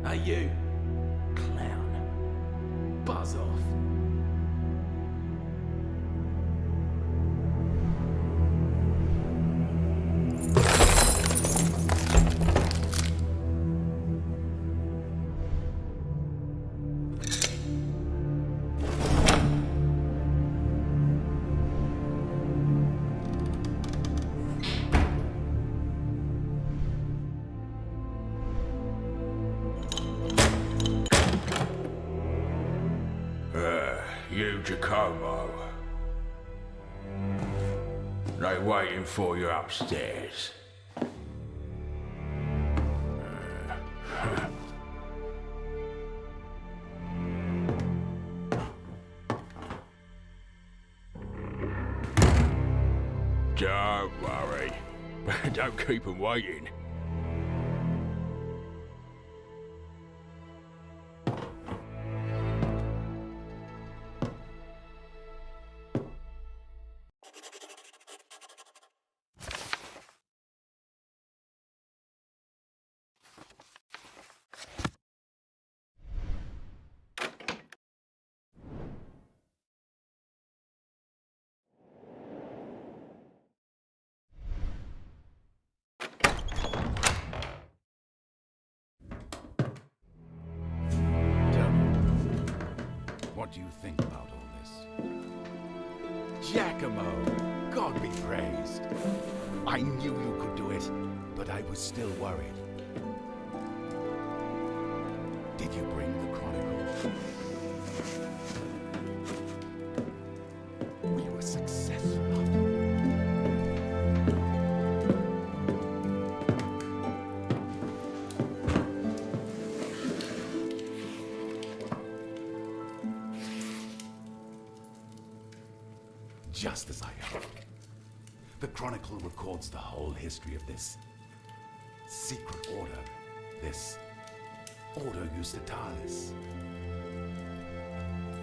Hey you, clown. Buzz off. You, Giacomo. They waiting for you upstairs. Don't worry. Don't keep them waiting. What do you think about all this? Giacomo, God be praised. I knew you could do it, but I was still worried. Did you bring the Chronicle? We were successful. Just as I hoped. The Chronicle records the whole history of this secret order, this Ordo Justitalis.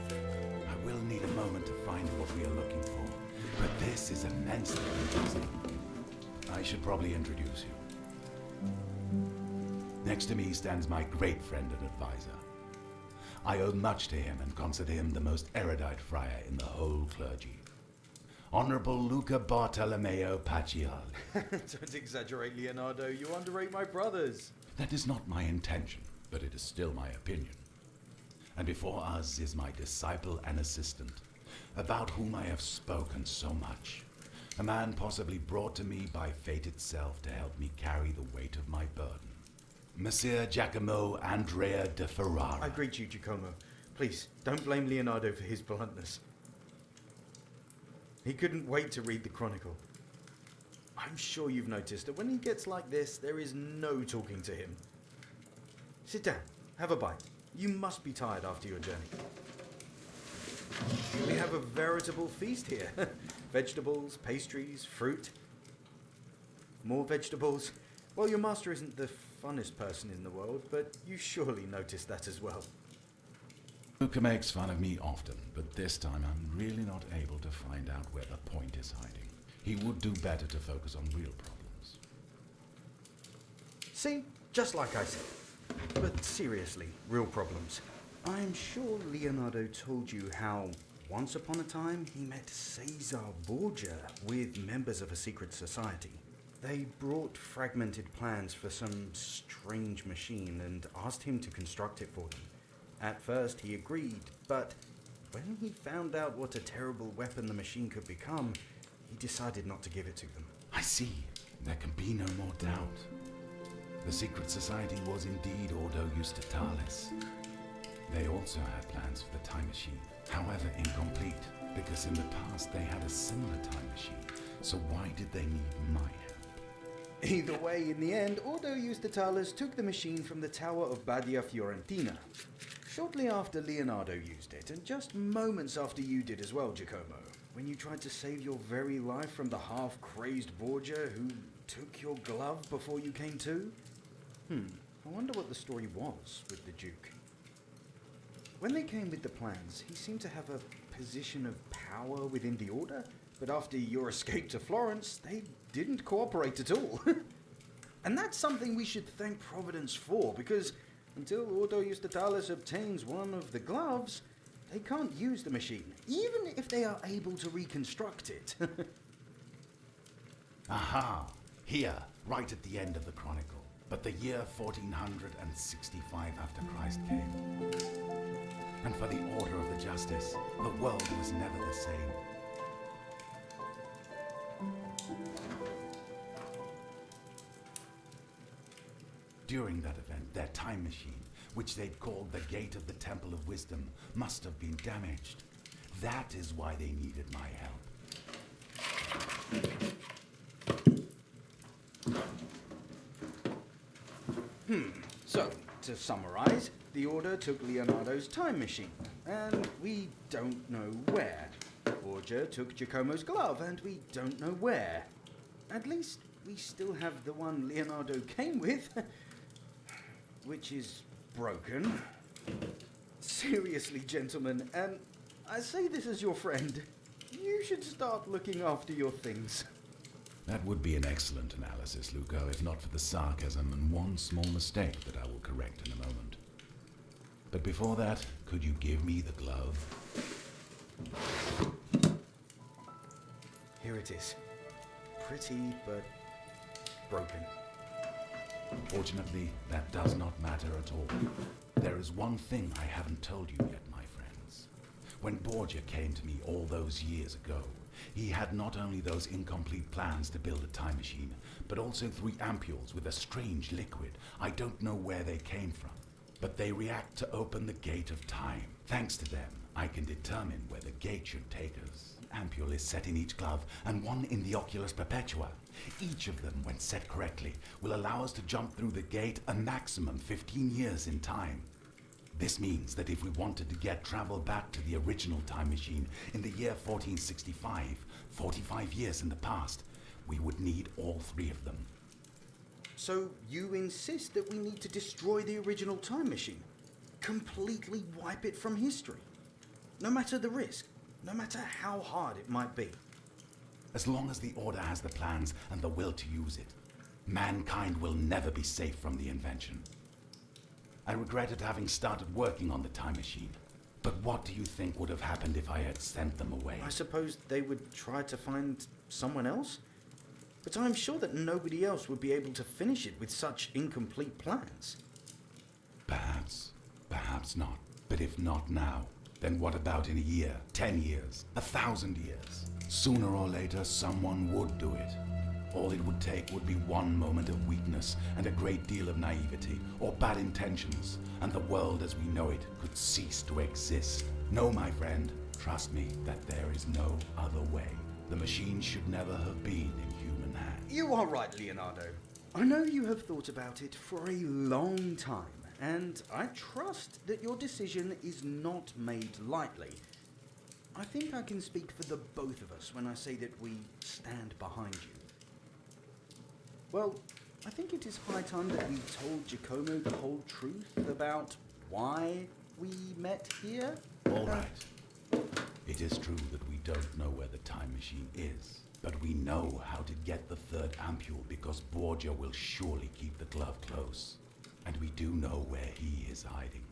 I will need a moment to find what we are looking for, but this is immensely interesting. I should probably introduce you. Next to me stands my great friend and advisor. I owe much to him and consider him the most erudite friar in the whole clergy. Honorable Luca Bartolomeo Pacial. Don't exaggerate, Leonardo. You underrate my brothers. That is not my intention, but it is still my opinion. And before us is my disciple and assistant, about whom I have spoken so much. A man possibly brought to me by fate itself to help me carry the weight of my burden. Messer Giacomo Andrea de Ferrara. I greet you, Giacomo. Please, don't blame Leonardo for his bluntness. He couldn't wait to read the Chronicle. I'm sure you've noticed that when he gets like this, there is no talking to him. Sit down, have a bite. You must be tired after your journey. We have a veritable feast here. Vegetables, pastries, fruit. More vegetables. Well, your master isn't the funnest person in the world, but you surely noticed that as well. Luca makes fun of me often, but this time I'm really not able to find out where the point is hiding. He would do better to focus on real problems. See? Just like I said. But seriously, real problems. I'm sure Leonardo told you how, once upon a time, he met Caesar Borgia with members of a secret society. They brought fragmented plans for some strange machine and asked him to construct it for them. At first, he agreed, but when he found out what a terrible weapon the machine could become, he decided not to give it to them. I see. There can be no more doubt. The secret society was indeed Ordo Justitalis. They also had plans for the time machine, however incomplete, because in the past they had a similar time machine. So why did they need my help? Either way, in the end, Ordo Justitalis took the machine from the Tower of Badia Fiorentina. Shortly after Leonardo used it, and just moments after you did as well, Giacomo, when you tried to save your very life from the half-crazed Borgia who took your glove before you came to? I wonder what the story was with the Duke. When they came with the plans, he seemed to have a position of power within the Order, but after your escape to Florence, they didn't cooperate at all. And that's something we should thank Providence for, because Until Ordo Justitalis obtains one of the gloves, they can't use the machine, even if they are able to reconstruct it. Aha! Here, right at the end of the chronicle. But the year 1465 after Christ came. And for the order of the justice, the world was never the same. During that event, their time machine, which they'd called the Gate of the Temple of Wisdom, must have been damaged. That is why they needed my help. So, to summarize, the Order took Leonardo's time machine, and we don't know where. Borgia took Giacomo's glove, and we don't know where. At least, we still have the one Leonardo came with, which is broken. Seriously, gentlemen, and I say this as your friend, you should start looking after your things. That would be an excellent analysis, Luco, if not for the sarcasm and one small mistake that I will correct in a moment. But before that, could you give me the glove? Here it is. Pretty, but broken. Fortunately, that does not matter at all. There is one thing I haven't told you yet, my friends. When Borgia came to me all those years ago, he had not only those incomplete plans to build a time machine, but also 3 ampules with a strange liquid. I don't know where they came from, but they react to open the gate of time. Thanks to them, I can determine where the gate should take us. An ampule is set in each glove and one in the Oculus Perpetua. Each of them, when set correctly, will allow us to jump through the gate a maximum 15 years in time. This means that if we wanted to get travel back to the original time machine in the year 1465, 45 years in the past, we would need all 3 of them. So you insist that we need to destroy the original time machine? Completely wipe it from history? No matter the risk, no matter how hard it might be? As long as the Order has the plans and the will to use it, mankind will never be safe from the invention. I regretted having started working on the time machine. But what do you think would have happened if I had sent them away? I suppose they would try to find someone else? But I'm sure that nobody else would be able to finish it with such incomplete plans. Perhaps. Perhaps not. But if not now, then what about in a year, 10 years, 1,000 years? Sooner or later, someone would do it. All it would take would be one moment of weakness and a great deal of naivety or bad intentions, and the world as we know it could cease to exist. No, my friend, trust me that there is no other way. The machine should never have been in human hands. You are right, Leonardo. I know you have thought about it for a long time, and I trust that your decision is not made lightly. I think I can speak for the both of us when I say that we stand behind you. Well, I think it is high time that we told Giacomo the whole truth about why we met here. All right. It is true that we don't know where the time machine is, but we know how to get the 3rd ampule because Borgia will surely keep the glove close. And we do know where he is hiding.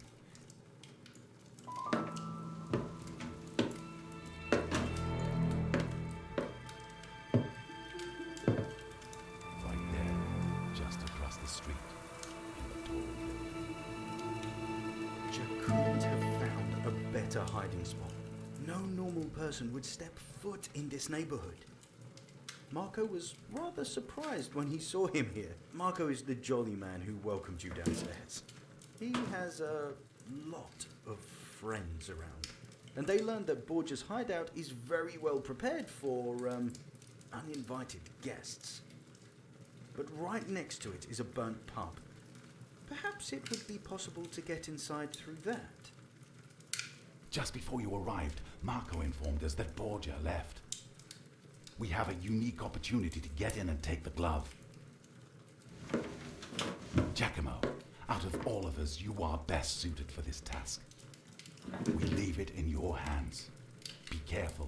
Right there, just across the street, in the tall building. You couldn't have found a better hiding spot. No normal person would step foot in this neighborhood. Marco was rather surprised when he saw him here. Marco is the jolly man who welcomed you downstairs. He has a lot of friends around, and they learned that Borgia's hideout is very well prepared for, uninvited guests. But right next to it is a burnt pub. Perhaps it would be possible to get inside through that. Just before you arrived, Marco informed us that Borgia left. We have a unique opportunity to get in and take the glove. Giacomo, out of all of us, you are best suited for this task. We leave it in your hands. Be careful.